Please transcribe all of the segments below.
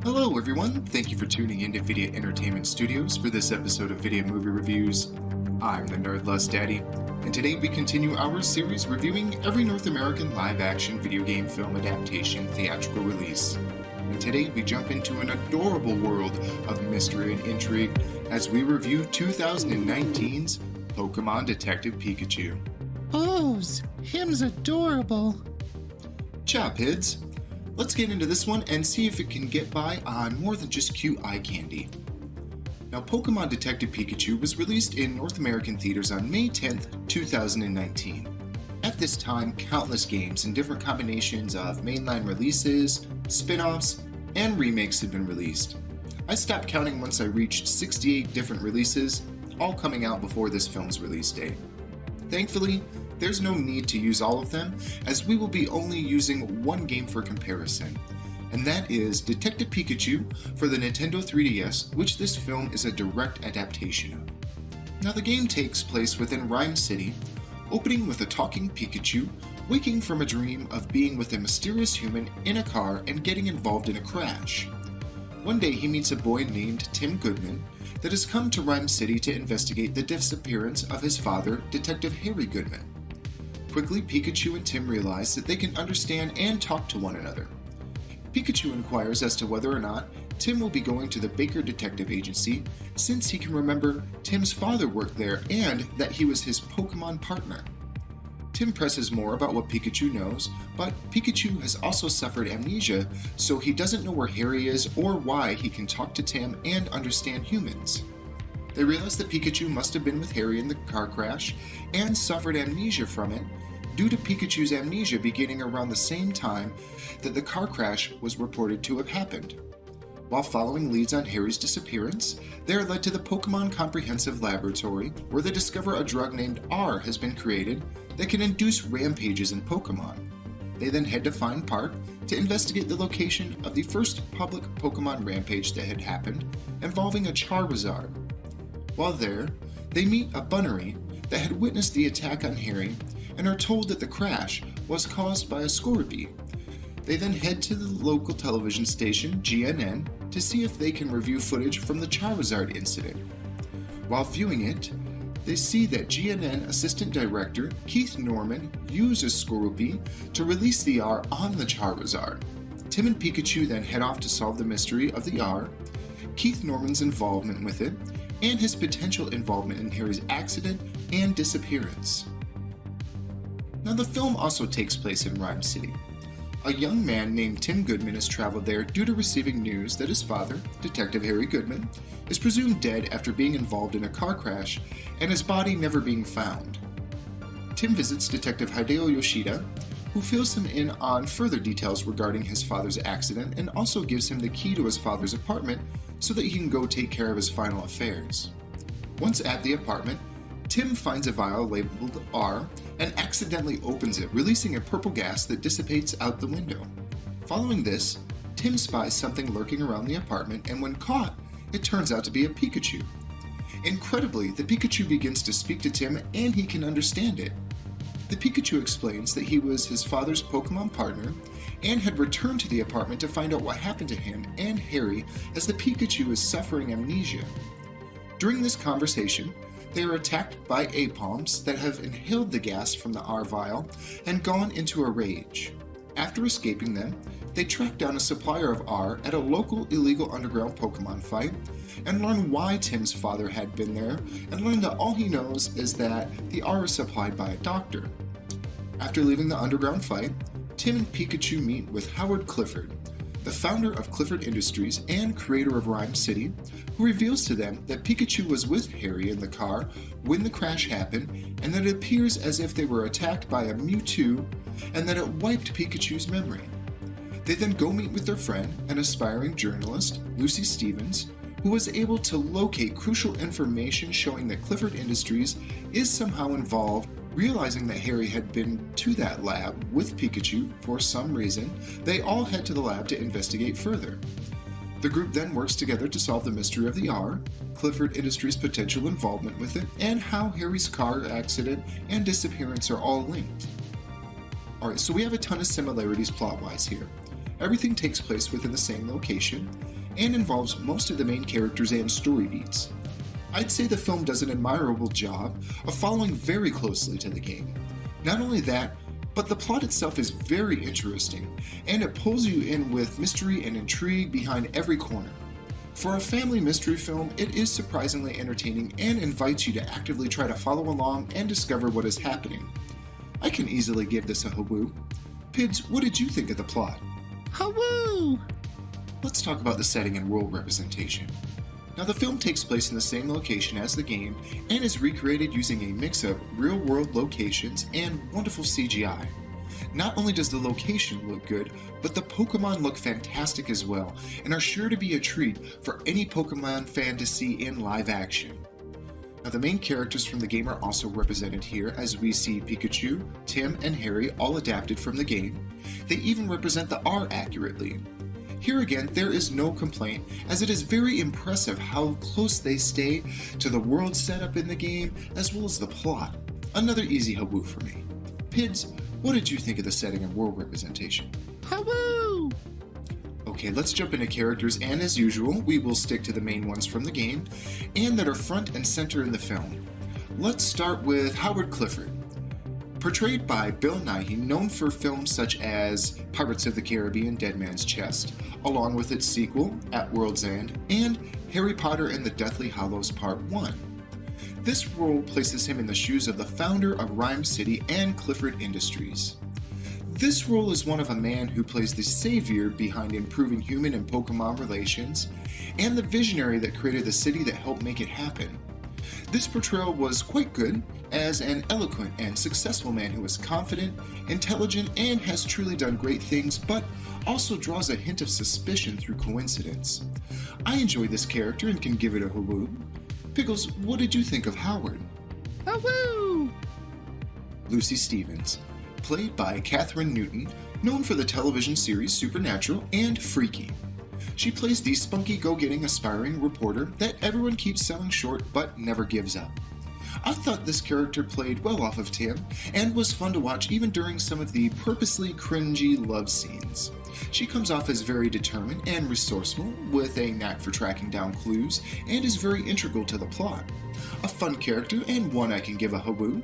Hello everyone, thank you for tuning in to Vidiot Entertainment Studios for this episode of Vidiot Movie Reviews. I'm the Nerdlust Daddy, and today we continue our series reviewing every North American live-action video game film adaptation theatrical release. And today we jump into an adorable world of mystery and intrigue as we review 2019's Pokemon Detective Pikachu. Pose! Him's adorable! Ciao, Pidds! Let's get into this one and see if it can get by on more than just cute eye candy. Now, Pokemon Detective Pikachu was released in North American theaters on May 10th, 2019. At this time, countless games in different combinations of mainline releases, spin-offs, and remakes had been released. I stopped counting once I reached 68 different releases, all coming out before this film's release date. Thankfully, there's no need to use all of them, as we will be only using one game for comparison, and that is Detective Pikachu for the Nintendo 3DS, which this film is a direct adaptation of. Now, the game takes place within Rhyme City, opening with a talking Pikachu waking from a dream of being with a mysterious human in a car and getting involved in a crash. One day he meets a boy named Tim Goodman that has come to Rhyme City to investigate the disappearance of his father, Detective Harry Goodman. Quickly, Pikachu and Tim realize that they can understand and talk to one another. Pikachu inquires as to whether or not Tim will be going to the Baker Detective Agency, since he can remember Tim's father worked there and that he was his Pokemon partner. Tim presses more about what Pikachu knows, but Pikachu has also suffered amnesia, so he doesn't know where Harry is or why he can talk to Tim and understand humans. They realize that Pikachu must have been with Harry in the car crash and suffered amnesia from it, due to Pikachu's amnesia beginning around the same time that the car crash was reported to have happened. While following leads on Harry's disappearance, they are led to the Pokemon Comprehensive Laboratory, where they discover a drug named R has been created that can induce rampages in Pokemon. They then head to Fine Park to investigate the location of the first public Pokemon rampage that had happened, involving a Charizard. While there, they meet a Bunnery that had witnessed the attack on Harry and are told that the crash was caused by a Scorbunny. They then head to the local television station, GNN, to see if they can review footage from the Charizard incident. While viewing it, they see that GNN Assistant Director Keith Norman uses Scorbunny to release the R on the Charizard. Tim and Pikachu then head off to solve the mystery of the R, Keith Norman's involvement with it, and his potential involvement in Harry's accident and disappearance. Now, the film also takes place in Rhyme City. A young man named Tim Goodman has traveled there due to receiving news that his father, Detective Harry Goodman, is presumed dead after being involved in a car crash and his body never being found. Tim visits Detective Hideo Yoshida, who fills him in on further details regarding his father's accident and also gives him the key to his father's apartment so that he can go take care of his final affairs. Once at the apartment, Tim finds a vial labeled R and accidentally opens it, releasing a purple gas that dissipates out the window. Following this, Tim spies something lurking around the apartment, and when caught, it turns out to be a Pikachu. Incredibly, the Pikachu begins to speak to Tim and he can understand it. The Pikachu explains that he was his father's Pokemon partner and had returned to the apartment to find out what happened to him and Harry, as the Pikachu is suffering amnesia. During this conversation, they are attacked by Apalms that have inhaled the gas from the R vial and gone into a rage. After escaping them, they track down a supplier of R at a local illegal underground Pokemon fight and learn why Tim's father had been there, and learn that all he knows is that the R is supplied by a doctor. After leaving the underground fight, Tim and Pikachu meet with Howard Clifford, the founder of Clifford Industries and creator of Rhyme City, who reveals to them that Pikachu was with Harry in the car when the crash happened, and that it appears as if they were attacked by a Mewtwo, and that it wiped Pikachu's memory. They then go meet with their friend, an aspiring journalist, Lucy Stevens, who was able to locate crucial information showing that Clifford Industries is somehow involved. Realizing that Harry had been to that lab with Pikachu for some reason, they all head to the lab to investigate further. The group then works together to solve the mystery of the R, Clifford Industries' potential involvement with it, and how Harry's car accident and disappearance are all linked. Alright, so we have a ton of similarities plot-wise here. Everything takes place within the same location, and involves most of the main characters and story beats. I'd say the film does an admirable job of following very closely to the game. Not only that, but the plot itself is very interesting, and it pulls you in with mystery and intrigue behind every corner. For a family mystery film, it is surprisingly entertaining and invites you to actively try to follow along and discover what is happening. I can easily give this a hawoo. Pidds, what did you think of the plot? Hawoo! Let's talk about the setting and world representation. Now, the film takes place in the same location as the game and is recreated using a mix of real-world locations and wonderful CGI. Not only does the location look good, but the Pokemon look fantastic as well and are sure to be a treat for any Pokemon fan to see in live action. Now, the main characters from the game are also represented here, as we see Pikachu, Tim, and Harry all adapted from the game. They even represent the R accurately. Here again, there is no complaint, as it is very impressive how close they stay to the world setup in the game, as well as the plot. Another easy hawoo for me. Pidds, what did you think of the setting and world representation? Hawoo! Okay, let's jump into characters, and as usual, we will stick to the main ones from the game, and that are front and center in the film. Let's start with Howard Clifford. Portrayed by Bill Nighy, known for films such as Pirates of the Caribbean: Dead Man's Chest, along with its sequel, At World's End, and Harry Potter and the Deathly Hallows Part 1. This role places him in the shoes of the founder of Rhyme City and Clifford Industries. This role is one of a man who plays the savior behind improving human and Pokemon relations, and the visionary that created the city that helped make it happen. This portrayal was quite good, as an eloquent and successful man who is confident, intelligent, and has truly done great things, but also draws a hint of suspicion through coincidence. I enjoy this character and can give it a hawoo. Pickles, what did you think of Howard? Hawoo! Lucy Stevens, played by Katherine Newton, known for the television series Supernatural and Freaky. She plays the spunky, go-getting, aspiring reporter that everyone keeps selling short but never gives up. I thought this character played well off of Tim and was fun to watch even during some of the purposely cringy love scenes. She comes off as very determined and resourceful, with a knack for tracking down clues, and is very integral to the plot. A fun character and one I can give a hawoo.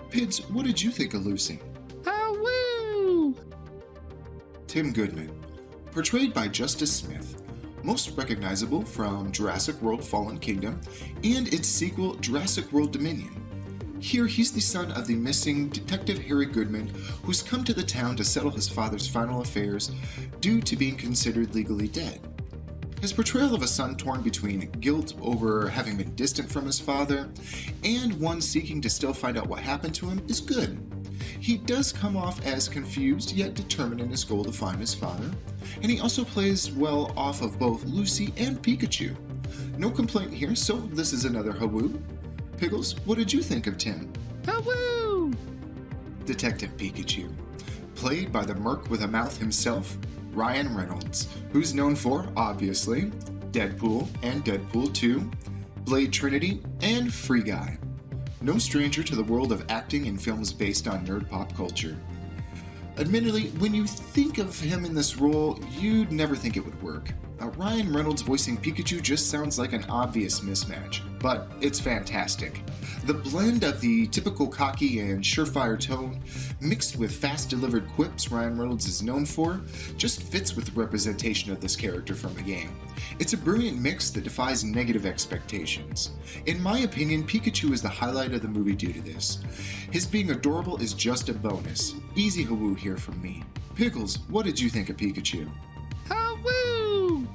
Pidds, what did you think of Lucy? Hawoo! Tim Goodman, portrayed by Justice Smith, most recognizable from Jurassic World: Fallen Kingdom and its sequel Jurassic World Dominion. Here he's the son of the missing Detective Harry Goodman, who's come to the town to settle his father's final affairs due to being considered legally dead. His portrayal of a son torn between guilt over having been distant from his father and one seeking to still find out what happened to him is good. He does come off as confused yet determined in his goal to find his father, and he also plays well off of both Lucy and Pikachu. No complaint here, so this is another hawoo. Pickles, what did you think of Tim? Hawoo! Detective Pikachu, played by the merc with a mouth himself, Ryan Reynolds, who's known for, obviously, Deadpool and Deadpool 2, Blade Trinity, and Free Guy. No stranger to the world of acting in films based on nerd pop culture. Admittedly, when you think of him in this role, you'd never think it would work. Ryan Reynolds voicing Pikachu just sounds like an obvious mismatch, but it's fantastic. The blend of the typical cocky and surefire tone, mixed with fast-delivered quips Ryan Reynolds is known for, just fits with the representation of this character from the game. It's a brilliant mix that defies negative expectations. In my opinion, Pikachu is the highlight of the movie due to this. His being adorable is just a bonus. Easy hawoo here from me. Pickles, what did you think of Pikachu? Hawoo!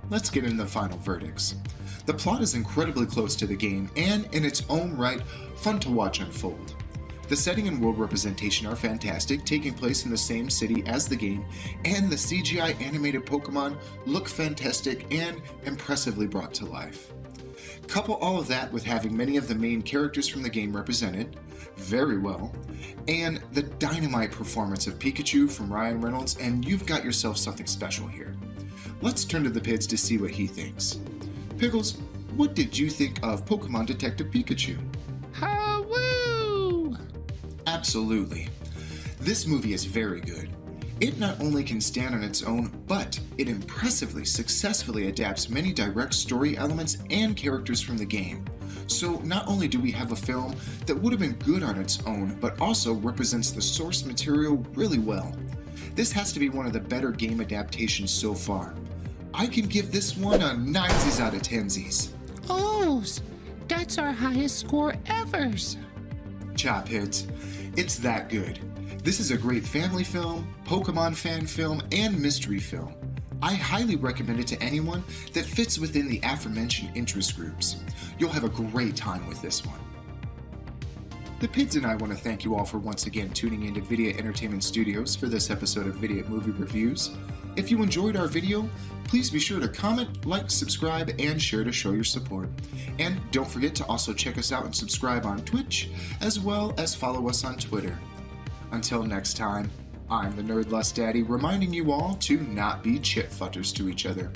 Let's get into the final verdicts. The plot is incredibly close to the game and, in its own right, fun to watch unfold. The setting and world representation are fantastic, taking place in the same city as the game, and the CGI animated Pokemon look fantastic and impressively brought to life. Couple all of that with having many of the main characters from the game represented very well, and the dynamite performance of Pikachu from Ryan Reynolds, and you've got yourself something special here. let's turn to the Pidds to see what he thinks. Pickles, what did you think of Pokemon Detective Pikachu? Howoo! Absolutely. This movie is very good. It not only can stand on its own, but it impressively successfully adapts many direct story elements and characters from the game. So not only do we have a film that would have been good on its own, but also represents the source material really well. This has to be one of the better game adaptations so far. I can give this one a 9s out of 10s. Oh, that's our highest score ever. Chop Pidds, it's that good. This is a great family film, Pokemon fan film, and mystery film. I highly recommend it to anyone that fits within the aforementioned interest groups. You'll have a great time with this one. The Pidds and I want to thank you all for once again tuning into Vidiot Entertainment Studios for this episode of Vidiot Movie Reviews. If you enjoyed our video, please be sure to comment, like, subscribe, and share to show your support. And don't forget to also check us out and subscribe on Twitch, as well as follow us on Twitter. Until next time, I'm the Nerdlust Daddy, reminding you all to not be chitfutters to each other.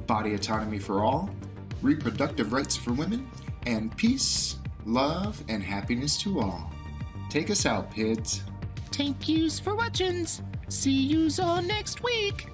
Body autonomy for all, reproductive rights for women, and peace, love, and happiness to all. Take us out, Pidds. Thank yous for watching. See yous all next week.